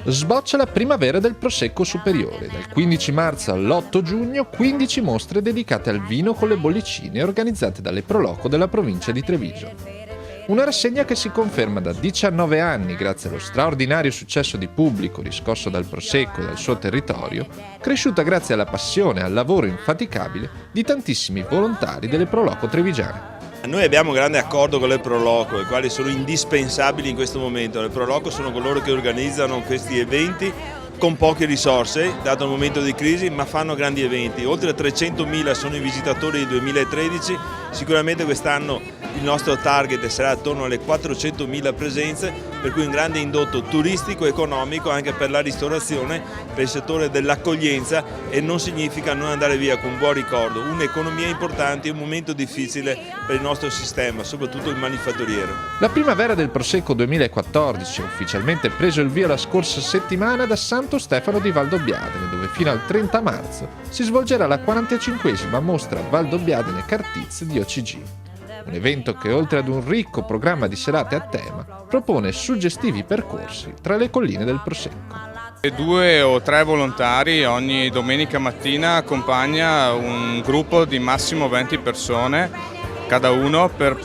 Sboccia la primavera del Prosecco superiore. Dal 15 marzo all'8 giugno 15 mostre dedicate al vino con le bollicine organizzate dalle Proloco della provincia di Treviso. Una rassegna che si conferma da 19 anni grazie allo straordinario successo di pubblico riscosso dal Prosecco e dal suo territorio, cresciuta grazie alla passione e al lavoro infaticabile di tantissimi volontari delle Proloco trevigiane. Noi abbiamo un grande accordo con le Proloco, i quali sono indispensabili in questo momento. Le Proloco sono coloro che organizzano questi eventi con poche risorse, dato il momento di crisi, ma fanno grandi eventi. Oltre a 300.000 sono i visitatori del 2013, sicuramente quest'anno il nostro target sarà attorno alle 400.000 presenze, per cui un grande indotto turistico e economico anche per la ristorazione, per il settore dell'accoglienza, e non significa non andare via con un buon ricordo, un'economia importante in un momento difficile per il nostro sistema, soprattutto il manifatturiero. La primavera del Prosecco 2014 ha ufficialmente preso il via la scorsa settimana da Santo Stefano di Valdobbiadene, dove fino al 30 marzo si svolgerà la 45esima mostra Valdobbiadene Cartiz di OCG. Un evento che, oltre ad un ricco programma di serate a tema, propone suggestivi percorsi tra le colline del Prosecco. 2 o 3 volontari ogni domenica mattina accompagna un gruppo di massimo 20 persone, cada uno, per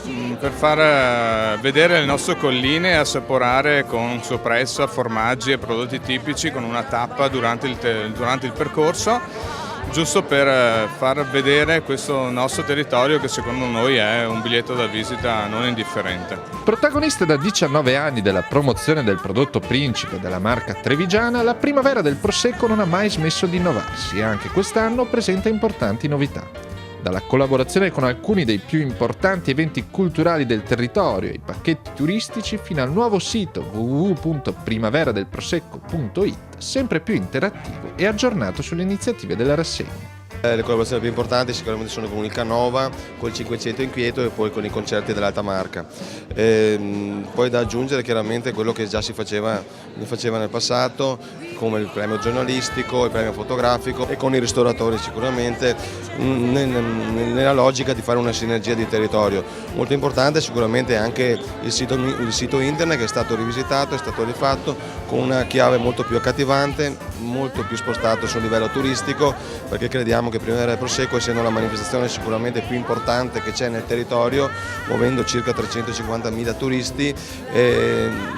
far vedere le nostre colline e assaporare con soppressa formaggi e prodotti tipici con una tappa durante il percorso, giusto per far vedere questo nostro territorio che secondo noi è un biglietto da visita non indifferente. Protagonista da 19 anni della promozione del prodotto principe della marca trevigiana, la primavera del Prosecco non ha mai smesso di innovarsi e anche quest'anno presenta importanti novità. Dalla collaborazione con alcuni dei più importanti eventi culturali del territorio e i pacchetti turistici fino al nuovo sito www.primaveradelprosecco.it, sempre più interattivo e aggiornato sulle iniziative della rassegna. Le collaborazioni più importanti sicuramente sono con il Canova, col 500 Inquieto e poi con i concerti dell'Alta Marca. Poi da aggiungere chiaramente quello che già si faceva nel passato, come il premio giornalistico, il premio fotografico, e con i ristoratori sicuramente nella logica di fare una sinergia di territorio. Molto importante sicuramente anche il sito internet, che è stato rivisitato, è stato rifatto con una chiave molto più accattivante, molto più spostato sul livello turistico, perché crediamo che Primavera del Prosecco, essendo la manifestazione sicuramente più importante che c'è nel territorio, muovendo circa 350.000 turisti,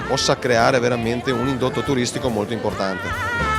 possa creare veramente un indotto turistico molto importante.